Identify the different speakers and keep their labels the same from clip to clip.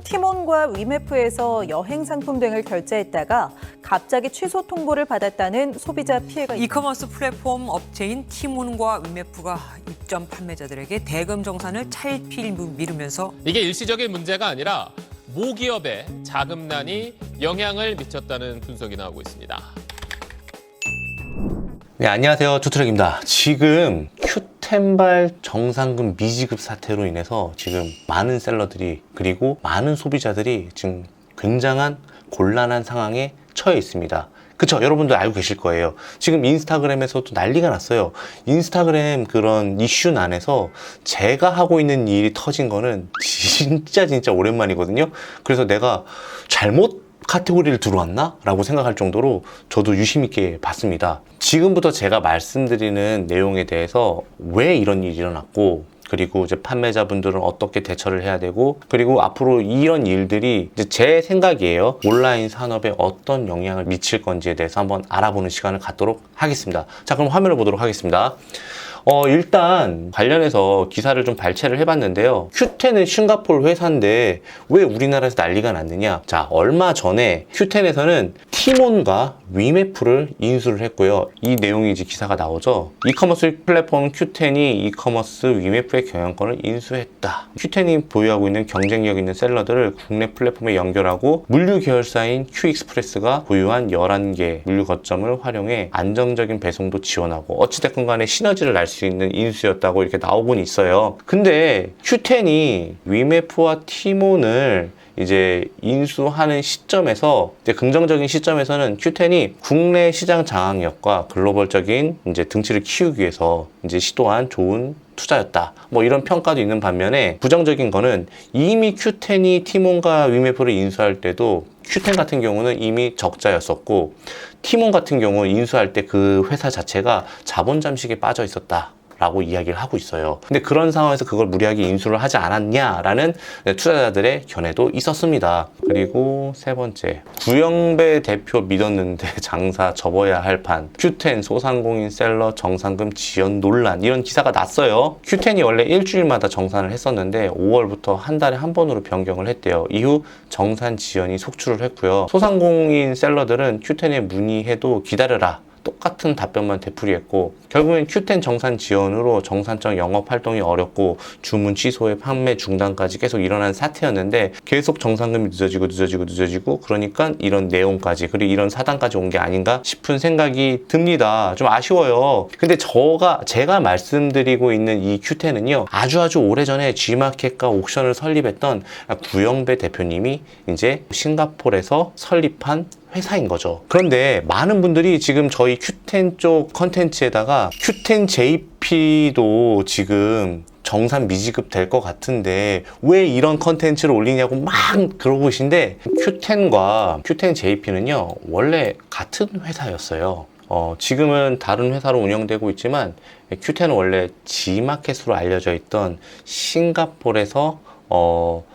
Speaker 1: 티몬과 위메프에서 여행 상품 등을 결제했다가 갑자기 취소 통보를 받았다는 소비자 피해가
Speaker 2: 이커머스 플랫폼 업체인 티몬과 위메프가 입점 판매자들에게 대금 정산을 차일피일 미루면서
Speaker 3: 이게 일시적인 문제가 아니라 모기업에 자금난이 영향을 미쳤다는 분석이 나오고 있습니다.
Speaker 4: 네, 안녕하세요. 투트랙입니다. 지금 큐텐발 정상금 미지급 사태로 인해서 지금 많은 셀러들이 그리고 많은 소비자들이 지금 굉장한 곤란한 상황에 처해 있습니다. 그쵸? 여러분들 알고 계실 거예요. 지금 인스타그램에서도 난리가 났어요. 인스타그램 그런 이슈 안에서 제가 하고 있는 일이 터진 거는 진짜 오랜만이거든요. 그래서 내가 잘못 카테고리를 들어왔나? 라고 생각할 정도로 저도 유심 있게 봤습니다. 지금부터 제가 말씀드리는 내용에 대해서 왜 이런 일이 일어났고 그리고 이제 판매자분들은 어떻게 대처를 해야 되고 그리고 앞으로 이런 일들이 이제 제 생각이에요. 온라인 산업에 어떤 영향을 미칠 건지에 대해서 한번 알아보는 시간을 갖도록 하겠습니다. 자, 그럼 화면을 보도록 하겠습니다. 일단 관련해서 기사를 좀 발췌를 해봤는데요. 큐텐은 싱가포르 회사인데 왜 우리나라에서 난리가 났느냐? 자, 얼마 전에 큐텐에서는 티몬과 위메프를 인수를 했고요. 이 내용이 이제 기사가 나오죠. 이커머스 플랫폼 큐텐이 이커머스 위메프의 경영권을 인수했다. 큐텐이 보유하고 있는 경쟁력 있는 셀러들을 국내 플랫폼에 연결하고 물류 계열사인 큐익스프레스가 보유한 11개 물류 거점을 활용해 안정적인 배송도 지원하고 어찌됐건 간에 시너지를 날 수 있는 인수였다고 이렇게 나오곤 있어요. 근데 큐텐이 위메프와 티몬을 이제 인수하는 시점에서 이제 긍정적인 시점에서는 큐텐이 국내 시장 장악력과 글로벌적인 이제 등치를 키우기 위해서 이제 시도한 좋은 투자였다. 뭐 이런 평가도 있는 반면에 부정적인 거는 이미 큐텐이 티몬과 위메프를 인수할 때도 큐텐 같은 경우는 이미 적자였었고 티몬 같은 경우 인수할 때 그 회사 자체가 자본 잠식에 빠져 있었다. 라고 이야기를 하고 있어요. 근데 그런 상황에서 그걸 무리하게 인수를 하지 않았냐라는 투자자들의 견해도 있었습니다. 그리고 세 번째, 구영배 대표 믿었는데 장사 접어야 할 판, 큐텐 소상공인 셀러 정상금 지연 논란, 이런 기사가 났어요. 큐텐이 원래 일주일마다 정산을 했었는데 5월부터 한 달에 한 번으로 변경을 했대요. 이후 정산 지연이 속출을 했고요. 소상공인 셀러들은 큐텐에 문의해도 기다려라, 똑같은 답변만 되풀이했고 결국엔 큐텐 정산 지연으로 정산적 영업 활동이 어렵고 주문 취소에 판매 중단까지 계속 일어난 사태였는데 계속 정산금이 늦어지고 그러니까 이런 내용까지 그리고 이런 사단까지 온 게 아닌가 싶은 생각이 듭니다. 좀 아쉬워요. 근데 제가 말씀드리고 있는 이 큐텐은요, 아주 오래전에 G마켓과 옥션을 설립했던 구영배 대표님이 이제 싱가포르에서 설립한 회사인 거죠. 그런데 많은 분들이 지금 저희 큐텐 쪽 컨텐츠에다가 큐텐 JP도 지금 정산 미지급 될 것 같은데 왜 이런 컨텐츠를 올리냐고 막 그러고 계신데 큐텐과 큐텐 JP는요 원래 같은 회사였어요. 지금은 다른 회사로 운영되고 있지만 큐텐은 원래 G마켓으로 알려져 있던 싱가포르에서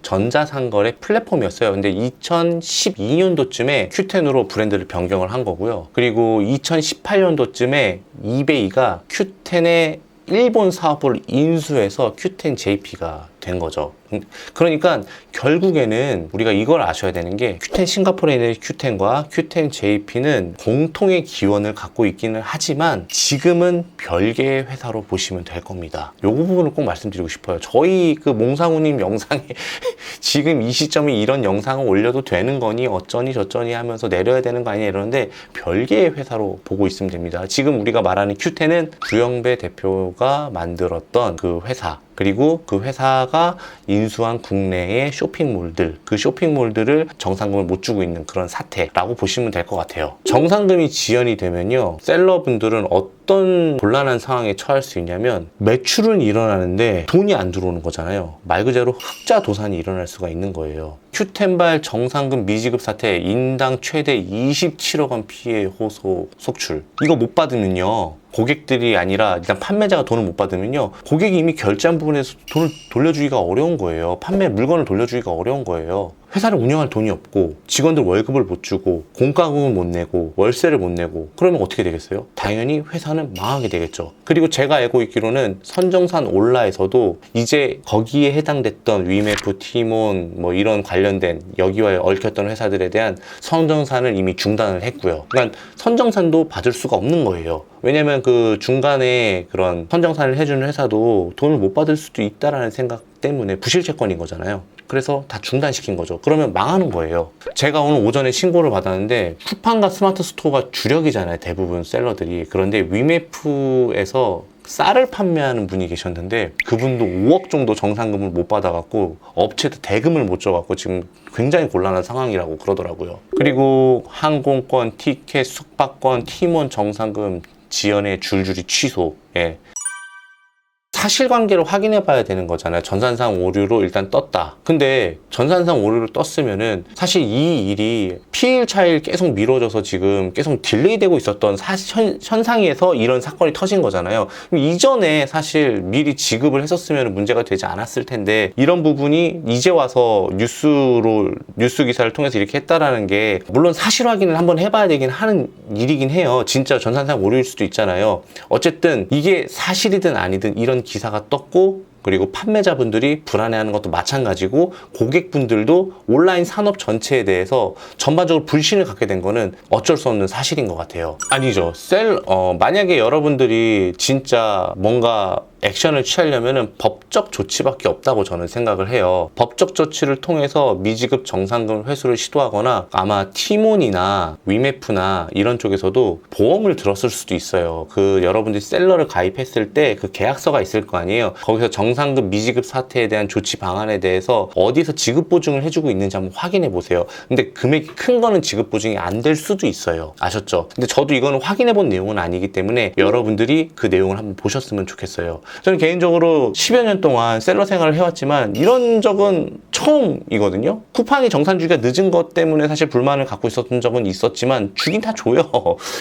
Speaker 4: 전자상거래 플랫폼이었어요. 근데 2012년도쯤에 큐텐으로 브랜드를 변경을 한 거고요. 그리고 2018년도쯤에 이베이가 큐텐의 일본 사업부를 인수해서 큐텐 JP가 된 거죠. 그러니까 결국에는 우리가 이걸 아셔야 되는 게 큐텐 싱가포르에 있는 큐텐과 큐텐 JP는 공통의 기원을 갖고 있기는 하지만 지금은 별개의 회사로 보시면 될 겁니다. 요 부분을 꼭 말씀드리고 싶어요. 저희 그 몽상우님 영상에 지금 이 시점에 이런 영상을 올려도 되는 거니 어쩌니 저쩌니 하면서 내려야 되는 거 아니냐 이러는데 별개의 회사로 보고 있으면 됩니다. 지금 우리가 말하는 큐텐은 구영배 대표가 만들었던 그 회사, 그리고 그 회사가 인수한 국내의 쇼핑몰들, 그 쇼핑몰들을 정상금을 못 주고 있는 그런 사태라고 보시면 될 것 같아요. 정상금이 지연이 되면요, 셀러분들은 어떤 곤란한 상황에 처할 수 있냐면 매출은 일어나는데 돈이 안 들어오는 거잖아요. 말 그대로 흑자 도산이 일어날 수가 있는 거예요. 큐텐발 정상금 미지급 사태, 인당 최대 27억 원 피해 호소 속출. 이거 못 받으면요, 고객들이 아니라 일단 판매자가 돈을 못 받으면요, 고객이 이미 결제한 부분에서 돈을 돌려주기가 어려운 거예요. 판매 물건을 돌려주기가 어려운 거예요. 회사를 운영할 돈이 없고 직원들 월급을 못 주고 공과금을 못 내고 월세를 못 내고 그러면 어떻게 되겠어요? 당연히 회사는 망하게 되겠죠. 그리고 제가 알고 있기로는 선정산 올라에서도 이제 거기에 해당됐던 위메프, 티몬 뭐 이런 관련된 여기와 얽혔던 회사들에 대한 선정산을 이미 중단을 했고요. 그러니까 선정산도 받을 수가 없는 거예요. 왜냐면 그 중간에 그런 선정산을 해주는 회사도 돈을 못 받을 수도 있다라는 생각 때문에 부실채권인 거잖아요. 그래서 다 중단시킨 거죠. 그러면 망하는 거예요. 제가 오늘 오전에 신고를 받았는데 쿠팡과 스마트 스토어가 주력이잖아요. 대부분 셀러들이. 그런데 위메프에서 쌀을 판매하는 분이 계셨는데 그분도 5억 정도 정산금을 못 받아갖고 업체도 대금을 못 줘갖고 지금 굉장히 곤란한 상황이라고 그러더라고요. 그리고 항공권, 티켓, 숙박권, 팀원 정산금 지연에 줄줄이 취소. 예. 사실관계를 확인해 봐야 되는 거잖아요. 전산상 오류로 일단 떴다. 근데 전산상 오류로 떴으면은 사실 이 일이 피일 차일 계속 미뤄져서 지금 계속 딜레이 되고 있었던 현상에서 이런 사건이 터진 거잖아요. 이전에 사실 미리 지급을 했었으면 문제가 되지 않았을 텐데 이런 부분이 이제 와서 뉴스 기사를 통해서 이렇게 했다라는 게 물론 사실 확인을 한번 해봐야 되긴 하는 일이긴 해요. 진짜 전산상 오류일 수도 있잖아요. 어쨌든 이게 사실이든 아니든 이런 기사가 떴고 그리고 판매자분들이 불안해하는 것도 마찬가지고 고객분들도 온라인 산업 전체에 대해서 전반적으로 불신을 갖게 된 거는 어쩔 수 없는 사실인 것 같아요. 아니죠. 만약에 여러분들이 진짜 뭔가 액션을 취하려면 법적 조치밖에 없다고 저는 생각을 해요. 법적 조치를 통해서 미지급 정산금 회수를 시도하거나 아마 티몬이나 위메프나 이런 쪽에서도 보험을 들었을 수도 있어요. 그 여러분들이 셀러를 가입했을 때 그 계약서가 있을 거 아니에요. 거기서 정산금 미지급 사태에 대한 조치 방안에 대해서 어디서 지급 보증을 해주고 있는지 한번 확인해 보세요. 근데 금액이 큰 거는 지급 보증이 안 될 수도 있어요. 아셨죠? 근데 저도 이거는 확인해 본 내용은 아니기 때문에 여러분들이 그 내용을 한번 보셨으면 좋겠어요. 저는 개인적으로 10여 년 동안 셀러 생활을 해왔지만 이런 적은 처음이거든요. 쿠팡이 정산 주기가 늦은 것 때문에 사실 불만을 갖고 있었던 적은 있었지만 주긴 다 줘요.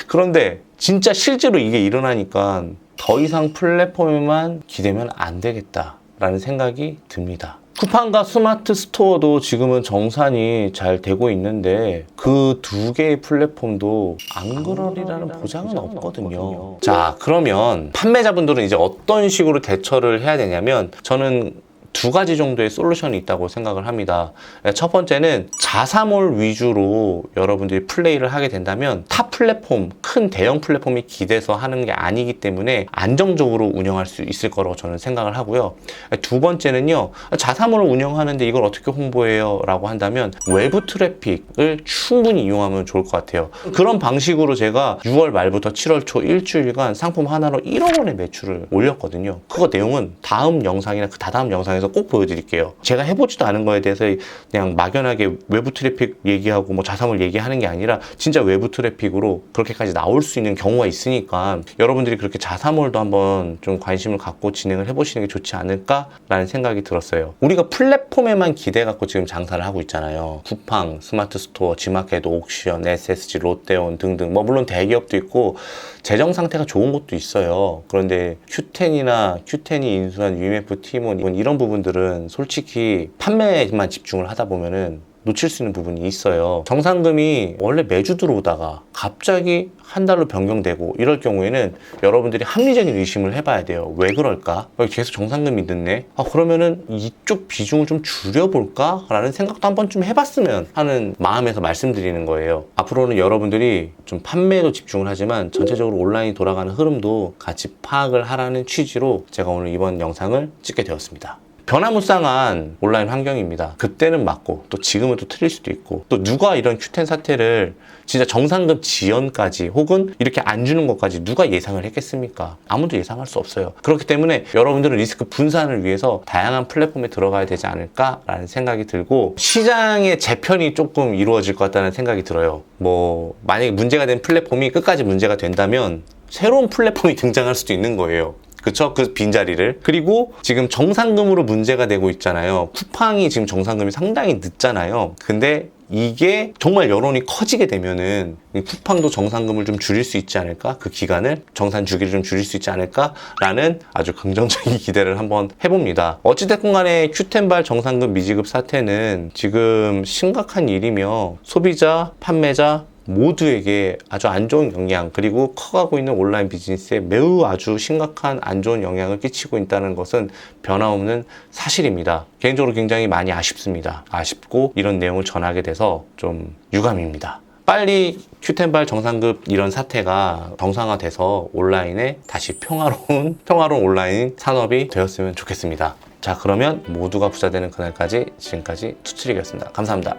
Speaker 4: 그런데 진짜 실제로 이게 일어나니까 더 이상 플랫폼에만 기대면 안 되겠다라는 생각이 듭니다. 쿠팡과 스마트 스토어도 지금은 정산이 잘 되고 있는데 그 두 개의 플랫폼도 안 그러리라는 보장은 없거든요. 자, 그러면 판매자분들은 이제 어떤 식으로 대처를 해야 되냐면 저는 두 가지 정도의 솔루션이 있다고 생각을 합니다. 첫 번째는 자사몰 위주로 여러분들이 플레이를 하게 된다면 타 플랫폼, 큰 대형 플랫폼이 기대서 하는 게 아니기 때문에 안정적으로 운영할 수 있을 거라고 저는 생각을 하고요. 두 번째는요, 자사몰을 운영하는데 이걸 어떻게 홍보해요? 라고 한다면 외부 트래픽을 충분히 이용하면 좋을 것 같아요. 그런 방식으로 제가 6월 말부터 7월 초 일주일간 상품 하나로 1억 원의 매출을 올렸거든요. 그거 내용은 다음 영상이나 그 다다음 영상에서 꼭 보여드릴게요. 제가 해보지도 않은 거에 대해서 그냥 막연하게 외부 트래픽 얘기하고 뭐 자사몰 얘기하는 게 아니라 진짜 외부 트래픽으로 그렇게까지 나올 수 있는 경우가 있으니까 여러분들이 그렇게 자사몰도 한번 좀 관심을 갖고 진행을 해보시는 게 좋지 않을까라는 생각이 들었어요. 우리가 플랫폼에만 기대 갖고 지금 장사를 하고 있잖아요. 쿠팡, 스마트 스토어, 지마켓, 옥션, SSG, 롯데온 등등 뭐 물론 대기업도 있고 재정 상태가 좋은 곳도 있어요. 그런데 q10이 인수한 위메프, 티몬 이런 부분들은 솔직히 판매에만 집중을 하다 보면은 놓칠 수 있는 부분이 있어요. 정산금이 원래 매주 들어오다가 갑자기 한 달로 변경되고 이럴 경우에는 여러분들이 합리적인 의심을 해봐야 돼요. 왜 그럴까? 계속 정산금이 늦네? 그러면은 이쪽 비중을 좀 줄여볼까? 라는 생각도 한 번쯤 해봤으면 하는 마음에서 말씀드리는 거예요. 앞으로는 여러분들이 좀 판매에도 집중을 하지만 전체적으로 온라인이 돌아가는 흐름도 같이 파악을 하라는 취지로 제가 오늘 이번 영상을 찍게 되었습니다. 변화무쌍한 온라인 환경입니다. 그때는 맞고 또 지금은 또 틀릴 수도 있고 또 누가 이런 Q10 사태를 진짜 정산금 지연까지 혹은 이렇게 안 주는 것까지 누가 예상을 했겠습니까? 아무도 예상할 수 없어요. 그렇기 때문에 여러분들은 리스크 분산을 위해서 다양한 플랫폼에 들어가야 되지 않을까라는 생각이 들고 시장의 재편이 조금 이루어질 것 같다는 생각이 들어요. 뭐 만약에 문제가 된 플랫폼이 끝까지 문제가 된다면 새로운 플랫폼이 등장할 수도 있는 거예요. 그쵸? 그 빈자리를. 그리고 지금 정산금으로 문제가 되고 있잖아요. 쿠팡이 지금 정산금이 상당히 늦잖아요. 근데 이게 정말 여론이 커지게 되면은 이 쿠팡도 정상금을 좀 줄일 수 있지 않을까? 그 기간을 정산 주기를 좀 줄일 수 있지 않을까라는 아주 긍정적인 기대를 한번 해봅니다. 어찌됐건 간에 큐텐발 정상금 미지급 사태는 지금 심각한 일이며 소비자, 판매자 모두에게 아주 안 좋은 영향, 그리고 커가고 있는 온라인 비즈니스에 매우 아주 심각한 안 좋은 영향을 끼치고 있다는 것은 변함없는 사실입니다. 개인적으로 굉장히 많이 아쉽습니다. 아쉽고 이런 내용을 전하게 돼서 좀 유감입니다. 빨리 큐텐발 정상급 이런 사태가 정상화돼서 온라인에 다시 평화로운 온라인 산업이 되었으면 좋겠습니다. 자, 그러면 모두가 부자 되는 그날까지 지금까지 투트릭이었습니다. 감사합니다.